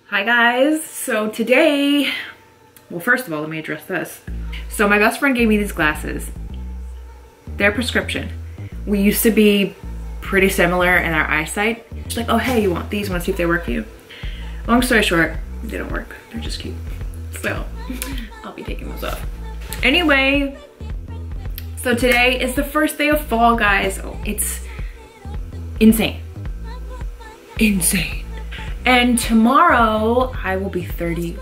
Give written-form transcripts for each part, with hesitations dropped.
Hi guys, so today, well first of all let me address this. So my best friend gave me these glasses. They're prescription. We used to be pretty similar in our eyesight. She's like, oh hey, you want these? Want to see if they work for you? Long story short, they don't work. They're just cute. So I'll be taking those off. Anyway, so today is the first day of fall, guys. Oh, it's insane. Insane. And tomorrow I will be 31,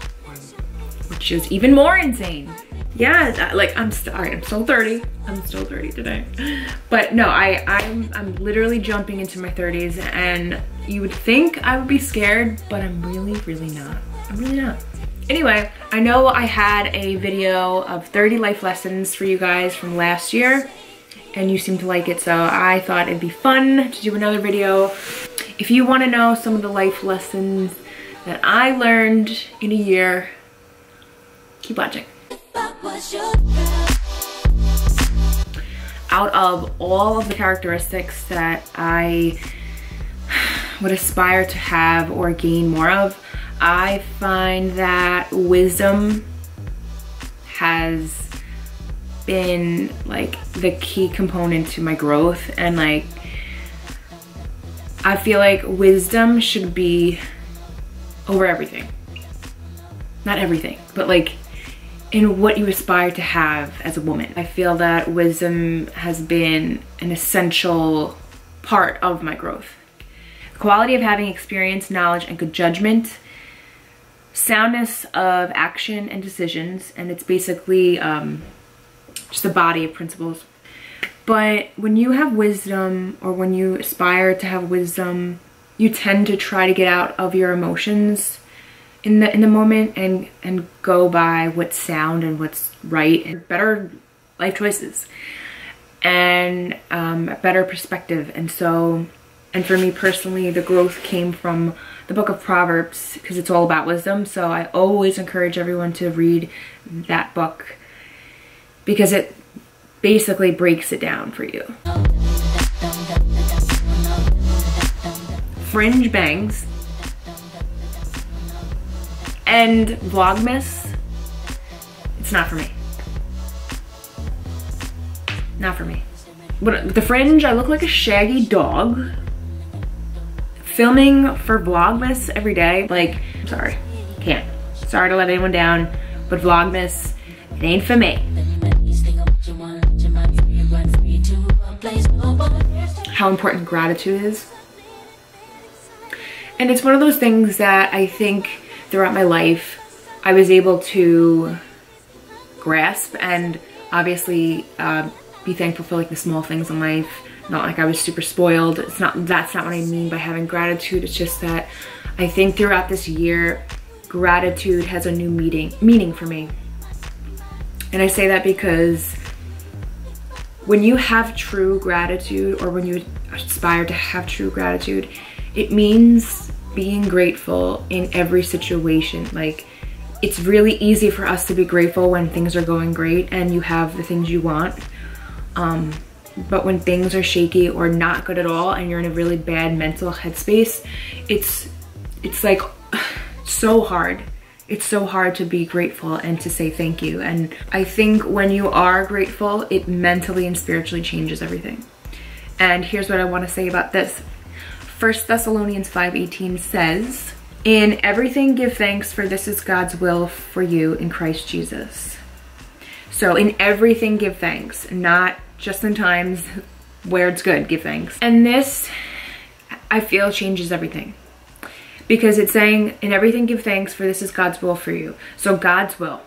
which is even more insane. Yeah, like I'm still 30. I'm still 30 today. But no, I'm literally jumping into my 30s, and you would think I would be scared, but I'm really not. I'm really not. Anyway, I know I had a video of 30 life lessons for you guys from last year, and you seemed to like it, so I thought it'd be fun to do another video. If you want to know some of the life lessons that I learned in a year, keep watching. Out of all of the characteristics that I would aspire to have or gain more of, I find that wisdom has been like the key component to my growth, and like I feel like wisdom should be over everything. Not everything, but like in what you aspire to have as a woman. I feel that wisdom has been an essential part of my growth. The quality of having experience, knowledge, and good judgment, soundness of action and decisions, and it's basically just a body of principles. But when you have wisdom, or when you aspire to have wisdom, you tend to try to get out of your emotions in the moment and go by what's sound and what's right, and better life choices and a better perspective. And so, and for me personally, the growth came from the book of Proverbs, because it's all about wisdom. So I always encourage everyone to read that book, because it basically breaks it down for you. Fringe bangs and Vlogmas, it's not for me. Not for me. But the fringe, I look like a shaggy dog. Filming for Vlogmas every day, like, sorry, can't. Sorry to let anyone down, but Vlogmas, it ain't for me. How important gratitude is. And it's one of those things that I think throughout my life I was able to grasp and obviously be thankful for like the small things in life. Not like I was super spoiled. That's not what I mean by having gratitude. It's just that I think throughout this year, gratitude has a new meaning for me. And I say that because when you have true gratitude, or when you aspire to have true gratitude, it means being grateful in every situation. Like, it's really easy for us to be grateful when things are going great and you have the things you want. But when things are shaky or not good at all and you're in a really bad mental headspace, it's like so hard. It's so hard to be grateful and to say thank you. And I think when you are grateful, it mentally and spiritually changes everything. And here's what I want to say about this. 1 Thessalonians 5:18 says, "In everything give thanks, for this is God's will for you in Christ Jesus." So in everything give thanks, not just in times where it's good, give thanks. And this, I feel, changes everything. Because it's saying, in everything give thanks, for this is God's will for you. So God's will.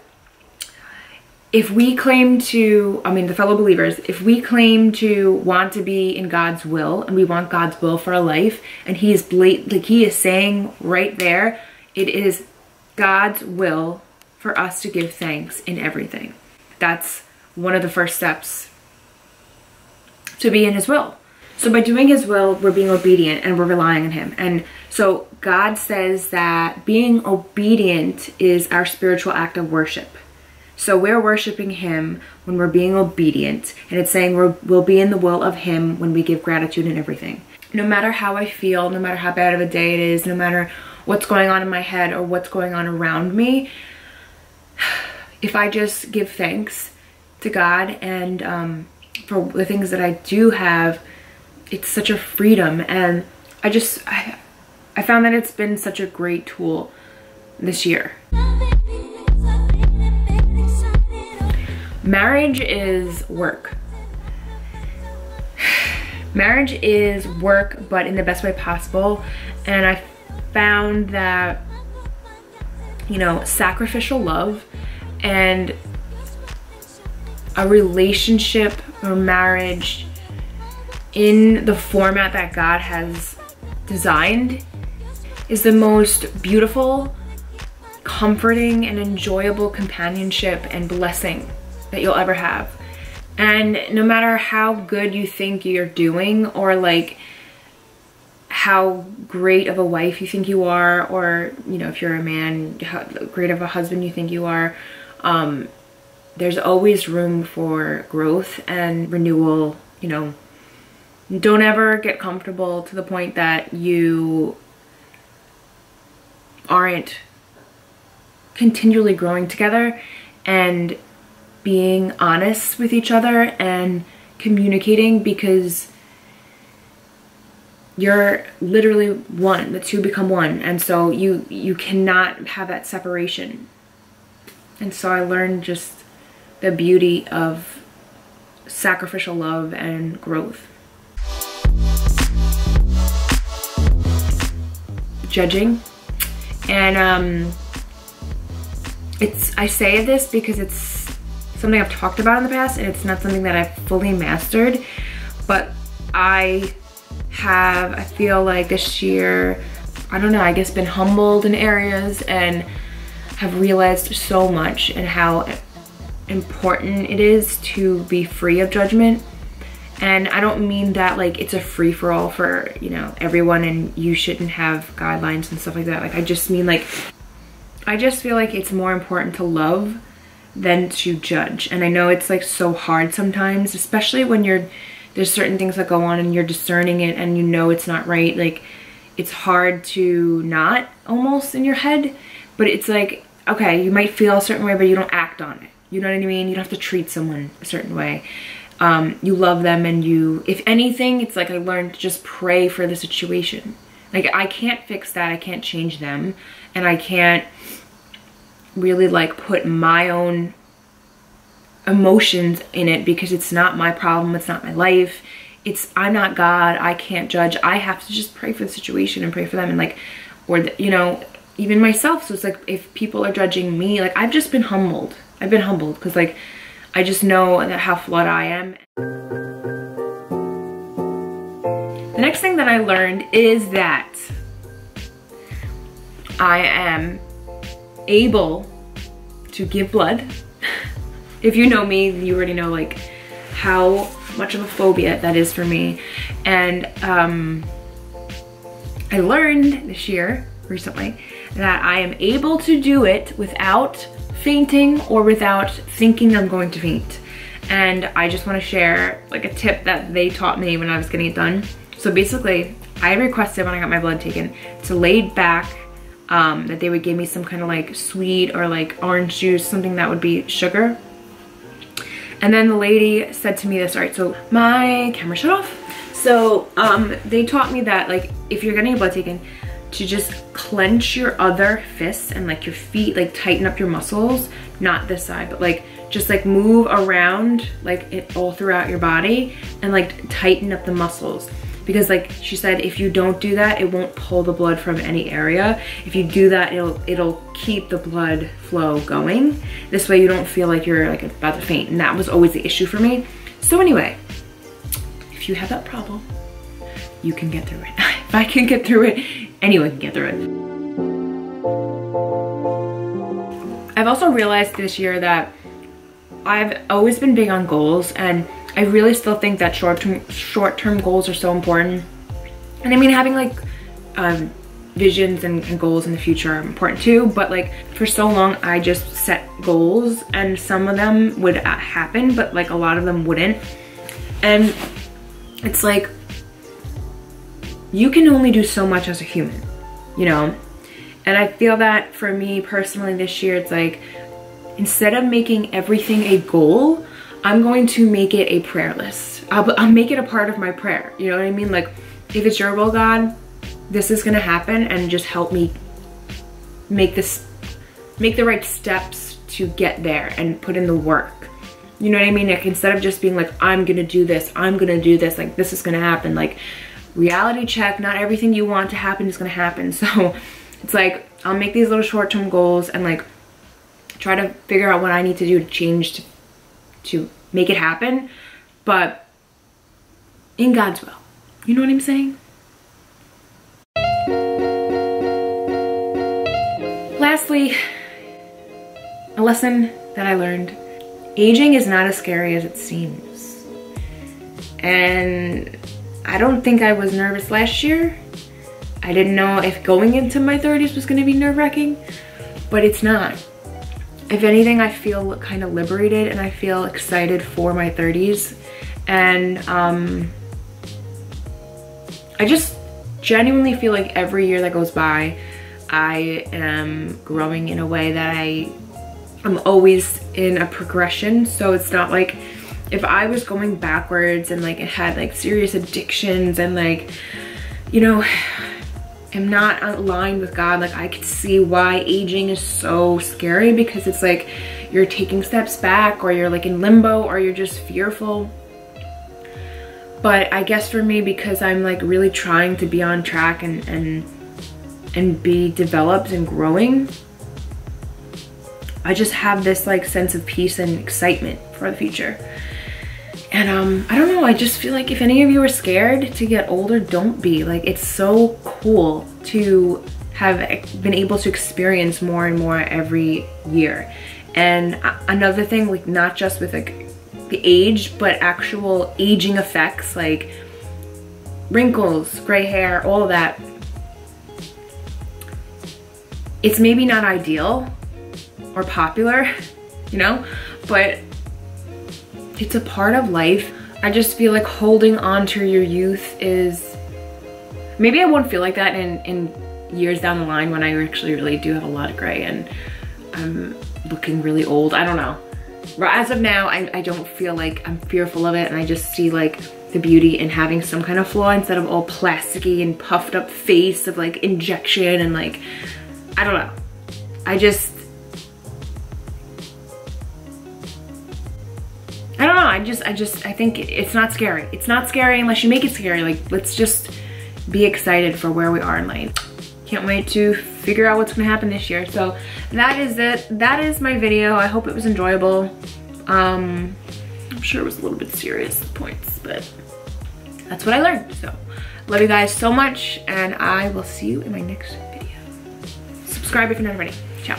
If we claim to, the fellow believers, if we claim to want to be in God's will, and we want God's will for our life, and he is saying right there, it is God's will for us to give thanks in everything. That's one of the first steps to be in his will. So by doing his will, we're being obedient and we're relying on him. And so God says that being obedient is our spiritual act of worship. So we're worshiping him when we're being obedient. And it's saying we'll be in the will of him when we give gratitude in everything. No matter how I feel, no matter how bad of a day it is, no matter what's going on in my head or what's going on around me, if I just give thanks to God and for the things that I do have, it's such a freedom. And I found that it's been such a great tool this year. Marriage is work. Marriage is work, but in the best way possible. And I found that, you know, sacrificial love and a relationship or marriage in the format that God has designed is the most beautiful, comforting, and enjoyable companionship and blessing that you'll ever have. And no matter how good you think you're doing, or like how great of a wife you think you are, or, you know, if you're a man, how great of a husband you think you are, there's always room for growth and renewal. You know, don't ever get comfortable to the point that you aren't continually growing together and being honest with each other and communicating, because you're literally one. The two become one, and so you cannot have that separation. And so I learned just the beauty of sacrificial love and growth. Judging, and I say this because it's something I've talked about in the past, and it's not something that I've fully mastered, but I feel like this year, I don't know, I guess been humbled in areas and have realized so much and how important it is to be free of judgment. And I don't mean that like it's a free-for-all for, you know, everyone and you shouldn't have guidelines and stuff like that. Like, I just mean like, I just feel like it's more important to love than to judge. And I know it's like so hard sometimes, especially when there's certain things that go on and you're discerning it and you know it's not right. Like, it's hard to not, almost, in your head. But it's like, okay, you might feel a certain way, but you don't act on it. You know what I mean? You don't have to treat someone a certain way. You love them, and if anything, it's like I learned to just pray for the situation. Like, I can't fix that, I can't change them, and I can't really like put my own emotions in it, because it's not my problem, it's not my life. I'm not God, I can't judge. I have to just pray for the situation and pray for them, and like, you know, even myself. So it's like, if people are judging me, like, I've just been humbled. I've been humbled because like, I just know that how flawed I am. The next thing that I learned is that I am able to give blood. If you know me, you already know like how much of a phobia that is for me. And I learned this year, recently, that I am able to do it without fainting or without thinking I'm going to faint. And I just want to share like a tip that they taught me when I was getting it done. So basically, I requested when I got my blood taken to lay back, that they would give me some kind of like sweet or like orange juice, something that would be sugar. And then the lady said to me this, all right, so my camera shut off. So they taught me that like, if you're getting your blood taken, to just clench your other fists and like your feet, like tighten up your muscles, not this side, but like just like move around like it all throughout your body and like tighten up the muscles. Because like she said, if you don't do that, it won't pull the blood from any area. If you do that, it'll keep the blood flow going. This way you don't feel like you're like about to faint. And that was always the issue for me. So anyway, if you have that problem, you can get through it. If I can get through it, anyone can get through it. I've also realized this year that I've always been big on goals, and I really still think that short-term goals are so important. And I mean, having like visions and goals in the future are important too, but like for so long I just set goals, and some of them would happen, but like a lot of them wouldn't. And it's like, you can only do so much as a human, you know? And I feel that for me personally this year, it's like, instead of making everything a goal, I'm going to make it a prayer list. I'll make it a part of my prayer. You know what I mean? Like, if it's your will, God, this is gonna happen, and just help me make the right steps to get there and put in the work. You know what I mean? Like, instead of just being like, I'm gonna do this, like this is gonna happen. Like, reality check, not everything you want to happen is gonna happen. So it's like, I'll make these little short-term goals and like try to figure out what I need to do to change to make it happen, but in God's will. You know what I'm saying? Lastly, a lesson that I learned: aging is not as scary as it seems. And I don't think I was nervous last year. I didn't know if going into my 30s was gonna be nerve-wracking, but it's not. If anything, I feel kind of liberated, and I feel excited for my 30s. And I just genuinely feel like every year that goes by, I am growing in a way that I'm always in a progression. So it's not like if I was going backwards and like it had like serious addictions and like, you know, am not aligned with God, like I could see why aging is so scary, because it's like you're taking steps back, or you're like in limbo, or you're just fearful. But I guess for me, because I'm like really trying to be on track and be developed and growing, I just have this like sense of peace and excitement for the future. And I don't know, I just feel like if any of you are scared to get older, don't be. Like, it's so cool to have been able to experience more and more every year. And another thing, like not just with like the age, but actual aging effects, like wrinkles, gray hair, all of that. It's maybe not ideal or popular, you know, but it's a part of life. I just feel like holding on to your youth is, maybe I won't feel like that in years down the line when I actually really do have a lot of gray and I'm looking really old. I don't know. But as of now, I don't feel like I'm fearful of it, and I just see like the beauty in having some kind of flaw instead of all plasticky and puffed up face of like injection and like, I don't know. I don't know, I think it's not scary. It's not scary unless you make it scary. Like, let's just be excited for where we are in life. Can't wait to figure out what's gonna happen this year. So that is it. That is my video. I hope it was enjoyable. I'm sure it was a little bit serious at points, but that's what I learned. So love you guys so much, and I will see you in my next video. Subscribe if you're not already. Ciao.